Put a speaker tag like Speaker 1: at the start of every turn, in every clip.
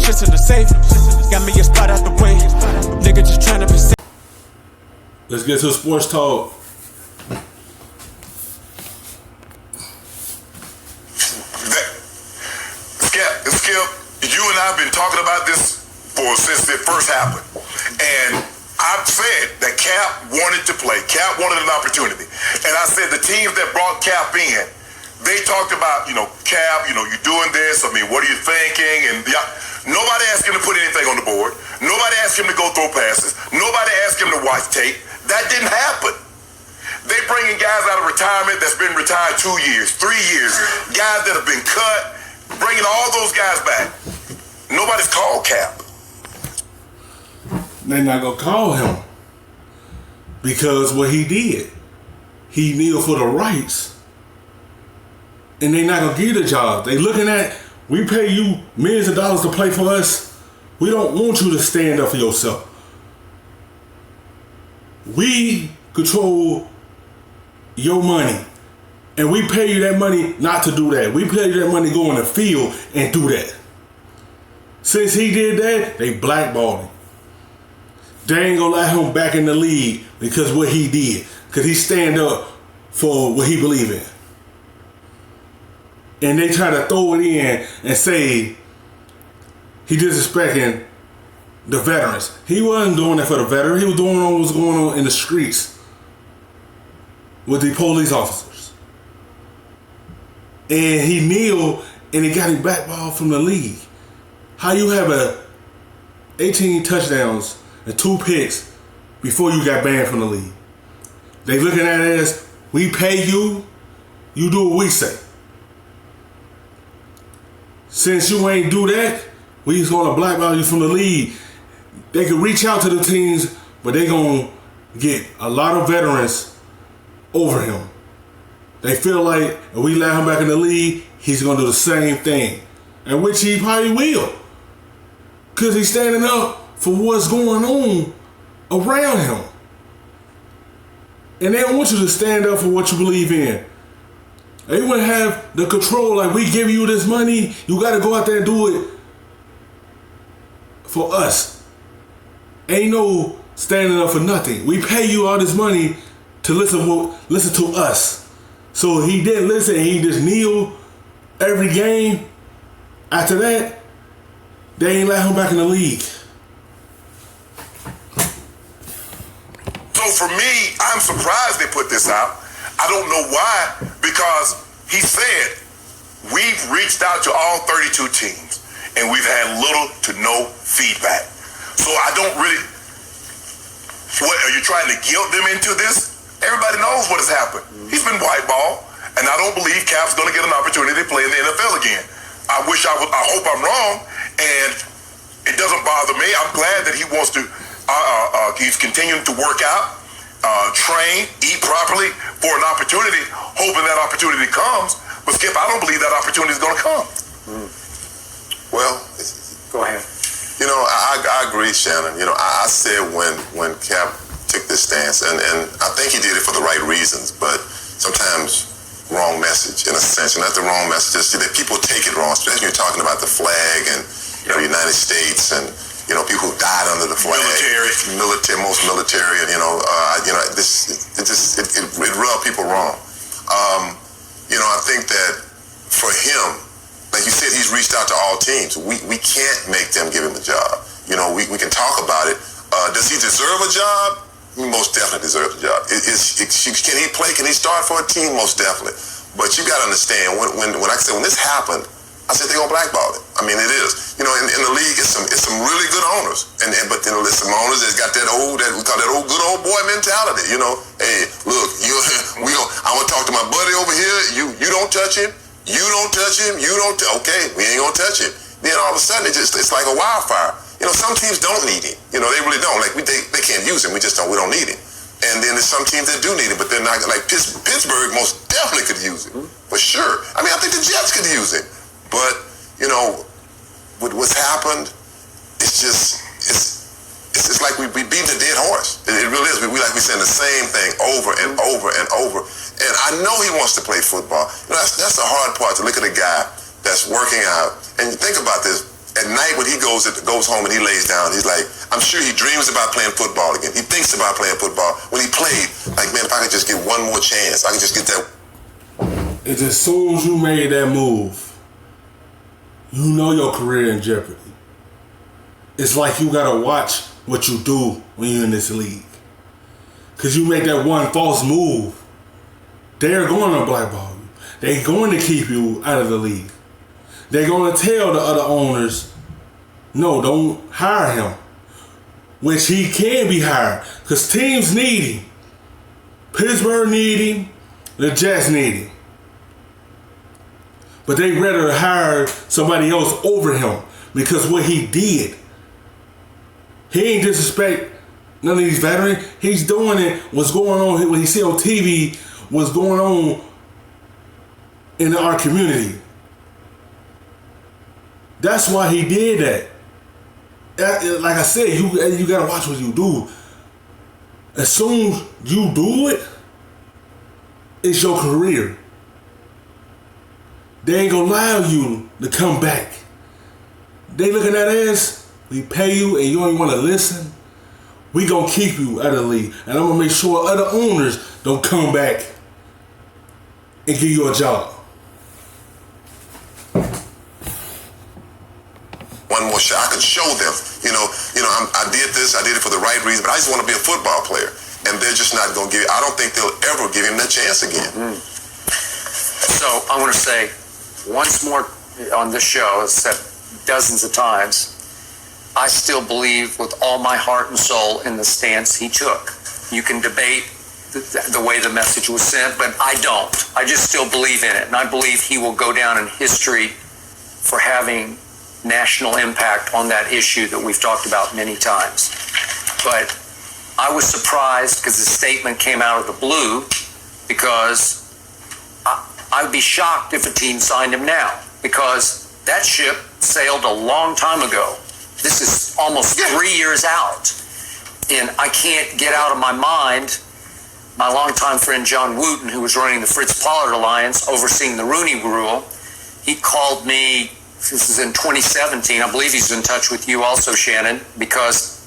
Speaker 1: shit's in the safe. Got me a spot out the way. Nigga just tryna be safe.
Speaker 2: Let's get to sports talk.
Speaker 3: Skip, you and I have been talking about this since it first happened. And I've said that Cap wanted to play. Cap wanted an opportunity. And I said the teams that brought Cap in, they talked about, Cap, you're doing this. I mean, what are you thinking? And nobody asked him to put anything on the board. Nobody asked him to go throw passes. Nobody asked him to watch tape. That didn't happen. They bringing guys out of retirement that's been retired 2 years, 3 years, guys that have been cut, bringing all those guys back. Nobody's called Cap.
Speaker 2: They're not going to call him because what he did, he kneeled for the rights. And they're not going to give you the job. They looking at, we pay you millions of dollars to play for us. We don't want you to stand up for yourself. We control your money. And we pay you that money not to do that. We pay you that money to go on the field and do that. Since he did that, they blackballed him. They ain't gonna let him back in the league because what he did. Because he stand up for what he believe in. And they try to throw it in and say he disrespecting the veterans. He wasn't doing that for the veterans. He was doing what was going on in the streets with the police officers. And he kneeled and it got him blackballed from the league. How you have 18 touchdowns and 2 picks before you got banned from the league? They looking at it as, we pay you, you do what we say. Since you ain't do that, we just gonna blackball you from the league. They can reach out to the teams, but they gonna get a lot of veterans over him. They feel like if we let him back in the league, he's gonna do the same thing. And which he probably will. Cause he's standing up for what's going on around him. And they don't want you to stand up for what you believe in. They wouldn't have the control, like we give you this money, you gotta go out there and do it for us. Ain't no standing up for nothing. We pay you all this money to listen to us. So he didn't listen and he just kneeled every game. After that, they ain't let him back in the league.
Speaker 3: So for me, I'm surprised they put this out. I don't know why, because he said, we've reached out to all 32 teams and we've had little to no feedback. So I don't really, what, are you trying to guilt them into this? Everybody knows what has happened. He's been whiteballed, and I don't believe Cap's going to get an opportunity to play in the NFL again. I hope I'm wrong, and it doesn't bother me. I'm glad that he wants to, he's continuing to work out, train, eat properly for an opportunity, hoping that opportunity comes. But Skip, I don't believe that opportunity is going to come.
Speaker 4: Well,
Speaker 5: go ahead.
Speaker 4: I agree, Shannon. I said when Cap took this stance, and I think he did it for the right reasons, but sometimes wrong message in a sense. And not the wrong message, just that people take it wrong, especially when you're talking about the flag and the United States and people who died under the flag, military, most military, and it rubbed people wrong. I think that for him, like you said, he's reached out to all teams. We can't make them give him a job. We can talk about it. Does he deserve a job? He most definitely deserves a job. Can he play? Can he start for a team? Most definitely. But you got to understand, when this happened, I said they're gonna blackball it. I mean, it is. In the league, it's some really good owners, but there's some owners that's got that we call that good old boy mentality. Hey, look, I'm gonna talk to my buddy over here. You don't touch him. You don't touch him. You don't. Okay, we ain't gonna touch him. Then all of a sudden, it's like a wildfire. Some teams don't need him. They really don't. Like they can't use him. We don't need him. And then there's some teams that do need him, but they're not. Like Pittsburgh most definitely could use him for sure. I mean, I think the Jets could use him. But with what's happened, it's like we beat the dead horse. It really is. We saying the same thing over and over and over. And I know he wants to play football. That's the hard part, to look at a guy that's working out. And you think about this. At night when he goes home and he lays down, he's like, I'm sure he dreams about playing football again. He thinks about playing football. When he played, like, man, if I could just get one more chance, I could just get that.
Speaker 2: It's as soon as you made that move, you know your career in jeopardy. It's like you gotta watch what you do when you're in this league. Cause you make that one false move, they're going to blackball you. They're going to keep you out of the league. They're going to tell the other owners, no, don't hire him. Which he can be hired. Because teams need him. Pittsburgh need him. The Jets need him. But they rather hire somebody else over him. Because what he did, he ain't disrespect none of these veterans. He's doing it. What's going on, what he see on TV, what's going on in our community. That's why he did that. Like I said, you gotta watch what you do. As soon as you do it, it's your career. They ain't gonna allow you to come back. They looking at us, we pay you and you don't even wanna listen. We gonna keep you out of the league. And I'm gonna make sure other owners don't come back and give you a job.
Speaker 4: One more shot. I could show them, I did this, I did it for the right reason, but I just want to be a football player. And they're just not going to give it. I don't think they'll ever give him that chance again.
Speaker 5: So I want to say once more on this show, as said dozens of times, I still believe with all my heart and soul in the stance he took. You can debate the way the message was sent, but I don't. I just still believe in it. And I believe he will go down in history for having national impact on that issue that we've talked about many times. But I was surprised because the statement came out of the blue, because I'd be shocked if a team signed him now, because that ship sailed a long time ago. This is almost 3 years out. And I can't get out of my mind my longtime friend John Wooten, who was running the Fritz Pollard Alliance, overseeing the Rooney Rule. He called me, this is in 2017, I believe he's in touch with you also, Shannon, because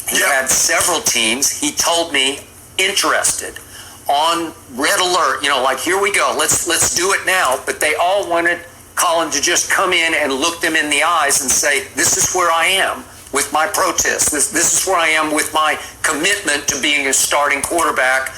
Speaker 5: he had several teams, he told me, interested, on red alert, like, here we go, let's do it now. But they all wanted Colin to just come in and look them in the eyes and say, this is where I am with my protest. This is where I am with my commitment to being a starting quarterback,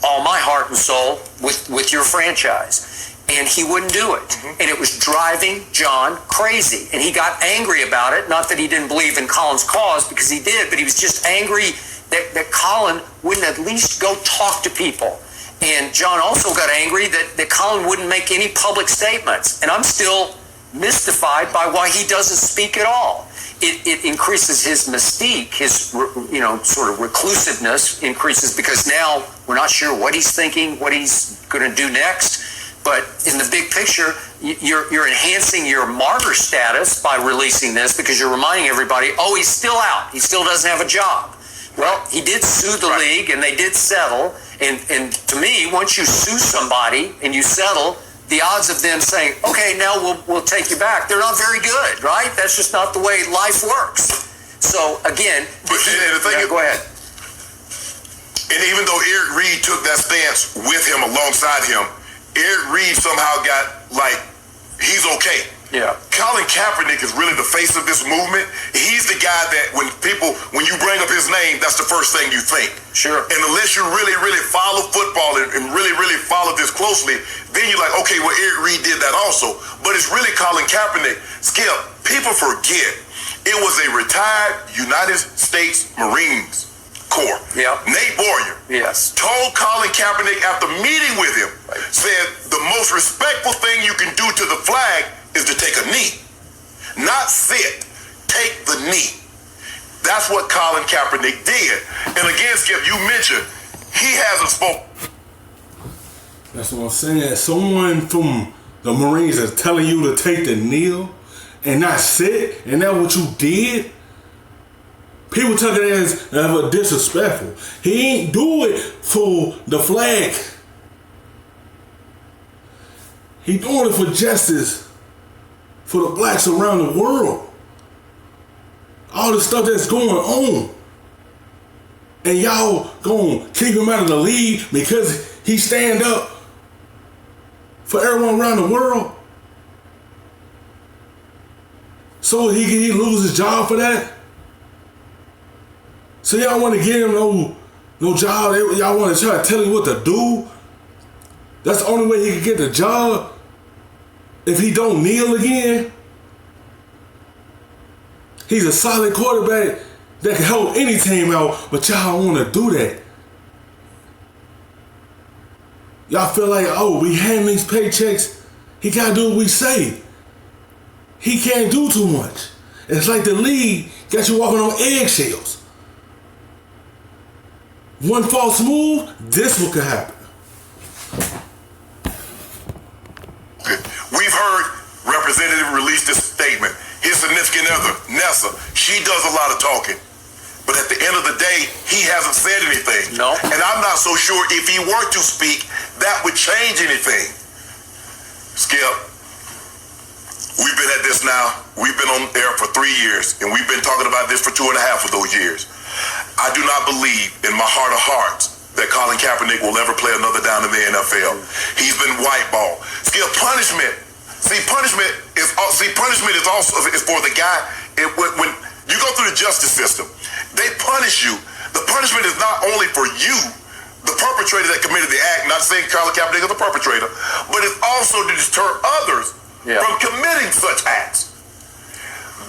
Speaker 5: all my heart and soul, with your franchise. And he wouldn't do it. And it was driving John crazy. And he got angry about it. Not that he didn't believe in Colin's cause, because he did, but he was just angry that Colin wouldn't at least go talk to people. And John also got angry that Colin wouldn't make any public statements. And I'm still mystified by why he doesn't speak at all. It increases his mystique, his sort of reclusiveness increases, because now we're not sure what he's thinking, what he's going to do next. But in the big picture, you're enhancing your martyr status by releasing this, because you're reminding everybody, oh, he's still out. He still doesn't have a job. Well, he did sue the league, and they did settle. And to me, once you sue somebody and you settle, the odds of them saying, okay, now we'll take you back, they're not very good, right? That's just not the way life works. So, again, go ahead.
Speaker 3: And even though Eric Reed took that stance with him, alongside him, Eric Reed somehow got, he's okay.
Speaker 5: Yeah.
Speaker 3: Colin Kaepernick is really the face of this movement. He's the guy that when you bring up his name, that's the first thing you think.
Speaker 5: Sure.
Speaker 3: And unless you really, really follow football and really, really follow this closely, then you're like, okay, well, Eric Reed did that also. But it's really Colin Kaepernick. Skip, people forget it was a retired United States Marines Corps.
Speaker 5: Yeah.
Speaker 3: Nate Boyer.
Speaker 5: Yes.
Speaker 3: Told Colin Kaepernick after meeting with him, said the most respectful thing you can do to the flag is to take a knee. Not sit. Take the knee. That's what Colin Kaepernick did. And again, Skip, you mentioned he hasn't spoken.
Speaker 2: That's what I'm saying. Someone from the Marines is telling you to take the knee and not sit, and that's what you did? People took it as disrespectful. He ain't do it for the flag. He doing it for justice for the blacks around the world. all the stuff that's going on. And y'all gonna keep him out of the league because he stand up for everyone around the world? So he lose his job for that? So y'all want to give him no job? Y'all want to try to tell him what to do? That's the only way he can get the job? If he don't kneel again? He's a solid quarterback that can help any team out, but y'all want to do that. Y'all feel like, oh, we hand these paychecks, he got to do what we say. He can't do too much. It's like the league got you walking on eggshells. One false move, this what could happen.
Speaker 3: We've heard Representative release this statement. His significant other, Nessa, she does a lot of talking. But at the end of the day, he hasn't said anything.
Speaker 5: No.
Speaker 3: And I'm not so sure if he were to speak, that would change anything. Skip, we've been at this now. We've been on air for 3 years, and we've been talking about this for 2.5 of those years. I do not believe in my heart of hearts that Colin Kaepernick will ever play another down in the NFL. He's been whiteballed. Skip, punishment is also for the guy. When you go through the justice system, they punish you. The punishment is not only for you, the perpetrator that committed the act, not saying Colin Kaepernick is the perpetrator, but it's also to deter others from committing such acts.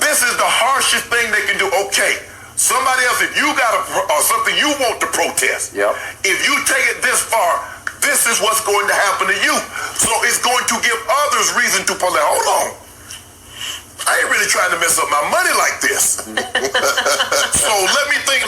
Speaker 3: This is the harshest thing they can do. Okay, somebody else, if you got something you want to protest, if you take it this far, this is what's going to happen to you. So it's going to give others reason to pull out. Hold on. I ain't really trying to mess up my money like this. So let me think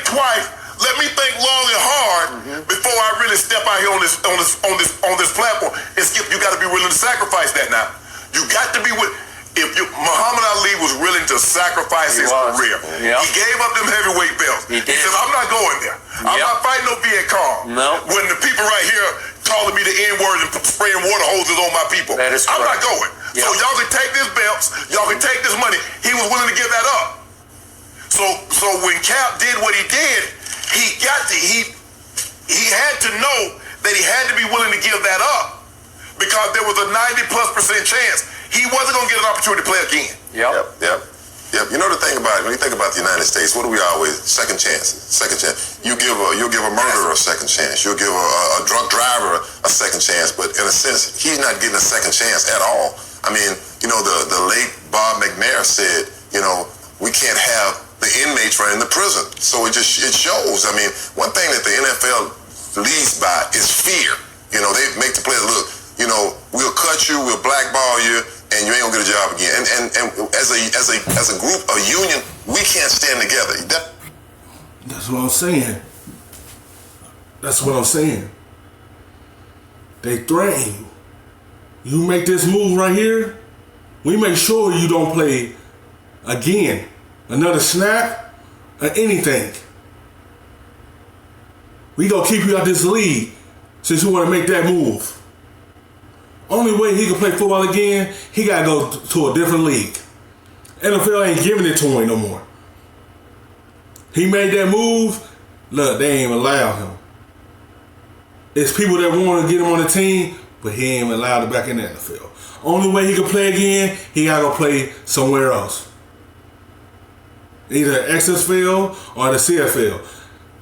Speaker 3: twice. Let me think long and hard before I really step out here on this platform. And Skip, you got to be willing to sacrifice that now. You got to be willing. Muhammad Ali was willing to sacrifice his career. He gave up them heavyweight belts. He said, I'm not going there. I'm not fighting no Viet Cong. When the people right here calling me the N-word and spraying water hoses on my people. I'm not going. So y'all can take these belts, y'all can take this money. He was willing to give that up. So when Cap did what he did, he had to know that he had to be willing to give that up because there was a 90+% chance he wasn't going to get an opportunity to play again.
Speaker 4: Yep. You know the thing about it, when you think about the United States, what do we always, second chances. You'll give a murderer a second chance. You'll give a drunk driver a second chance. But in a sense, he's not getting a second chance at all. I mean, the late Bob McNair said, we can't have the inmates running the prison. So it shows. I mean, one thing that the NFL leads by is fear. They make the players look, we'll cut you, we'll blackball you, and you ain't gonna get a job again. And as a group, a union, we can't stand together.
Speaker 2: That's what I'm saying. They threaten you. You make this move right here, we make sure you don't play again. Another snap or anything. We gonna keep you out this league since you wanna make that move. Only way he can play football again, he gotta go to a different league. NFL ain't giving it to him no more. He made that move, look, they ain't allow him. It's people that want to get him on the team, but he ain't allowed it back in the NFL. Only way he can play again, he gotta go play somewhere else. Either XFL or the CFL.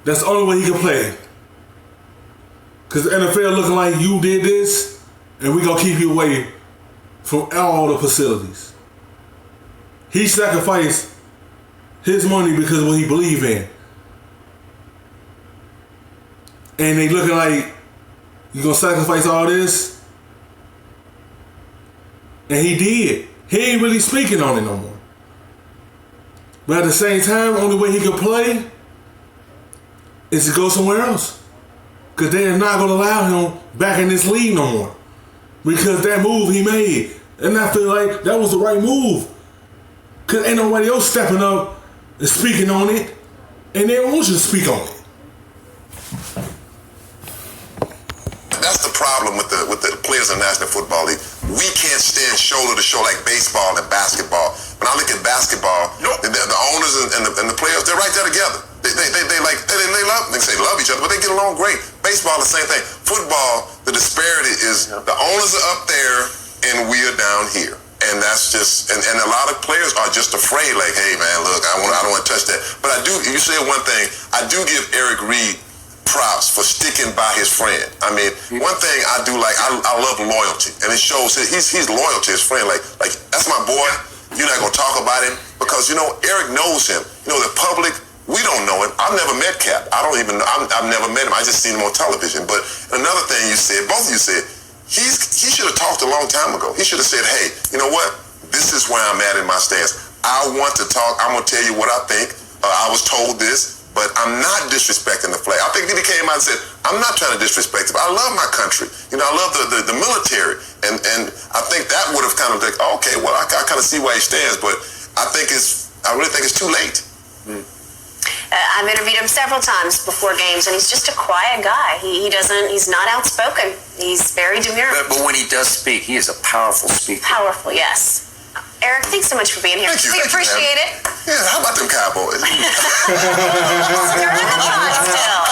Speaker 2: That's the only way he can play. Because the NFL looking like you did this, and we gonna keep you away from all the facilities. He sacrificed his money because of what he believed in. And they looking like, you gonna sacrifice all this? And he did. He ain't really speaking on it no more. But at the same time, only way he could play is to go somewhere else. Because they are not going to allow him back in this league no more. Because that move he made. And I feel like that was the right move. Because ain't nobody else stepping up and speaking on it. And they don't want you to speak on it.
Speaker 4: That's the problem with the players in the National Football League. We can't stand shoulder to shoulder like baseball and basketball. When I look at basketball, and the players, they're right there together. They love each other, but they get along great. Baseball, the same thing. Football, the disparity is the owners are up there and we are down here. And that's just, and a lot of players are just afraid, like, hey man, look, I don't want to touch that. But I do, you said one thing, I do give Eric Reed props for sticking by his friend. I mean, one thing I do like, I love loyalty, and it shows he's loyal to his friend. Like that's my boy. You're not gonna talk about him because Eric knows him. The public, we don't know him. I've never met Cap. I don't even know. I've never met him. I just seen him on television. But another thing you said, both of you said, he should have talked a long time ago. He should have said, hey, you know what? This is where I'm at in my stance. I want to talk. I'm going to tell you what I think. I was told this, but I'm not disrespecting the flag. I think that he came out and said, I'm not trying to disrespect it, but I love my country. I love the military. And I think that would have kind of like, okay, well, I kind of see where he stands, but I really think it's too late.
Speaker 6: I've interviewed him several times before games, and he's just a quiet guy. He's not outspoken. He's very demure.
Speaker 5: But when he does speak, he is a powerful speaker.
Speaker 6: Powerful, yes. Eric, thanks so much for being here. We appreciate it.
Speaker 4: Yeah, how about them Cowboys?
Speaker 6: Stirring the pot still.